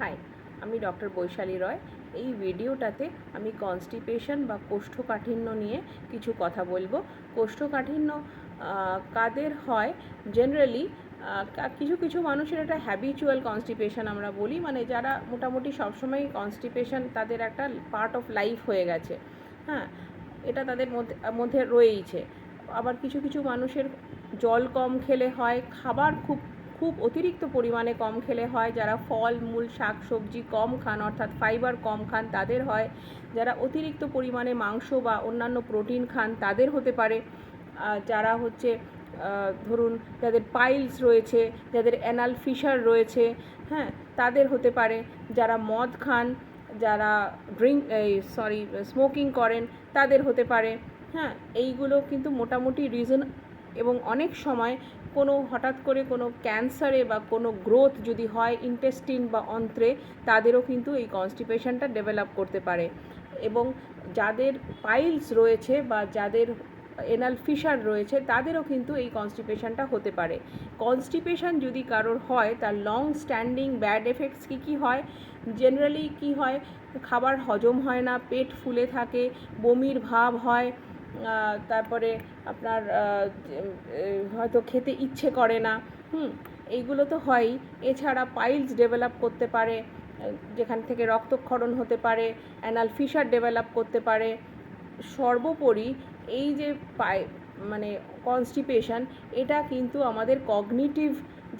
High, আমি doctor Vaishali রয়। এই ভিডিওটাতে আমি কনস্টিপেশন বা কোষ্ঠকাঠিন্য নিয়ে কিছু কথা বলবো। কোষ্ঠকাঠিন্য কাদের হয়? জেনারেলি কিছু কিছু মানুষের একটা হ্যাবিচুয়াল কনস্টিপেশন আমরা বলি, মানে যারা মোটামুটি সবসময় কনস্টিপেশন তাদের একটা পার্ট অফ লাইফ হয়ে গেছে। হ্যাঁ, এটা তাদের মধ্যে রয়েইছে। আবার কিছু কিছু মানুষের জল কম খেলে হয়, খাবার খুব খুব অতিরিক্ত পরিমাণে কম খেলে হয়। যারা ফল মূল শাক সবজি কম খান, অর্থাৎ ফাইবার কম খান, তাদের হয়। যারা অতিরিক্ত পরিমাণে মাংস বা অন্যান্য প্রোটিন খান, তাদের হতে পারে। যারা হচ্ছে ধরুন যাদের পাইলস রয়েছে, যাদের অ্যানাল ফিশার রয়েছে, হ্যাঁ, তাদের হতে পারে। যারা মদ খান, যারা স্মোকিং করেন, তাদের হতে পারে। হ্যাঁ, এইগুলো কিন্তু মোটামুটি রিজন। এবং অনেক সময় হঠাৎ করে কোনো ক্যান্সারে বা কোনো গ্রোথ যদি হয় ইন্টেস্টিন বা অন্ত্রে, তাদেরও কিন্তু এই কনস্টিপেশনটা ডেভেলপ করতে পারে। এবং যাদের পাইলস রয়েছে বা যাদের এনাল ফিশার রয়েছে, তাদেরও কিন্তু এই কনস্টিপেশনটা হতে পারে। কনস্টিপেশন যদি কারোর হয়, তার লং স্ট্যান্ডিং ব্যাড এফেক্টস কী হয়? জেনারেলি কী হয়? খাবার হজম হয় না, পেট ফুলে থাকে, বমির ভাব হয়, তারপরে আপনার হয়তো খেতে ইচ্ছে করে না। এইগুলো তো হয়ই। এছাড়া পাইলস ডেভেলপ করতে পারে, যেখান থেকে রক্তক্ষরণ হতে পারে, অ্যানাল ফিশার ডেভেলপ করতে পারে। সর্বোপরি এই যে মানে কনস্টিপেশন, এটা কিন্তু আমাদের কগনিটিভ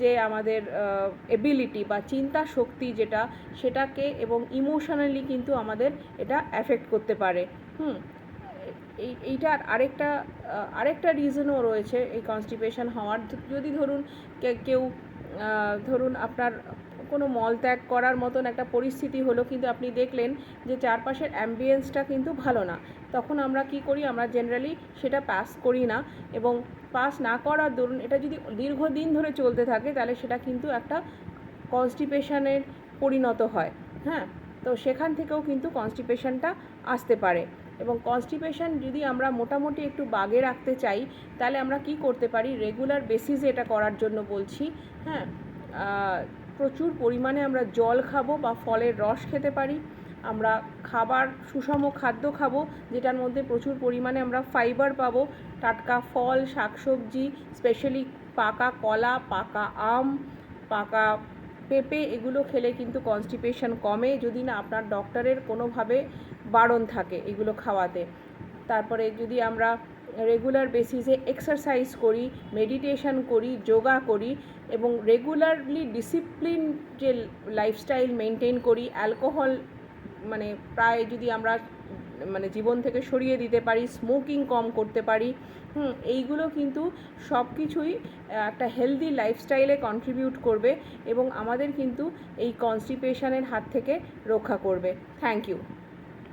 যে আমাদের এবিলিটি বা চিন্তা শক্তি যেটা, সেটাকে এবং ইমোশনালি কিন্তু আমাদের এটা অ্যাফেক্ট করতে পারে। এইটার আরেকটা রিজনও রয়েছে এই কনস্টিপেশন হওয়ার। যদি ধরুন কেউ ধরুন আপনার কোনো মলত্যাগ করার মতন একটা পরিস্থিতি হলো, কিন্তু আপনি দেখলেন যে চারপাশের অ্যাম্বিয়েন্সটা কিন্তু ভালো না, তখন আমরা কি করি? আমরা জেনারেলি সেটা পাস করি না। এবং পাস না করার দরুন এটা যদি দীর্ঘদিন ধরে চলতে থাকে, তাহলে সেটা কিন্তু একটা কনস্টিপেশনের পরিণত হয়। হ্যাঁ, তো সেখান থেকেও কিন্তু কনস্টিপেশনটা আসতে পারে। এবং কনস্টিপেশন যদি আমরা মোটামুটি একটু বাগে রাখতে চাই, তাহলে আমরা কি করতে পারি? রেগুলার বেসিসে এটা করার জন্য বলছি। হ্যাঁ, প্রচুর পরিমাণে আমরা জল খাবো বা ফলের রস খেতে পারি। আমরা সুষম খাদ্য খাবো, যেটার মধ্যে প্রচুর পরিমাণে আমরা ফাইবার পাবো। টাটকা ফল, শাকসবজি, স্পেশালি পাকা কলা, পাকা আম, পাকা পেঁপে, এগুলো খেলে কিন্তু কনস্টিপেশন কমে, যদি না আপনার ডক্টরের কোনোভাবে বারণ থাকে এগুলো খাওয়াতে। তারপরে যদি আমরা রেগুলার বেসিসে এক্সারসাইজ করি, মেডিটেশন করি, যোগা করি এবং রেগুলারলি ডিসিপ্লিন যে লাইফস্টাইল মেনটেন করি, অ্যালকোহল মানে প্রায় যদি আমরা জীবন থেকে সরিয়ে দিতে পারি, স্মোকিং কম করতে পারি, এইগুলো কিন্তু সব কিছুই একটা হেলদি লাইফস্টাইলে কন্ট্রিবিউট করবে এবং আমাদের কিন্তু এই কনস্টিপেশনের হাত থেকে রক্ষা করবে। Thank you.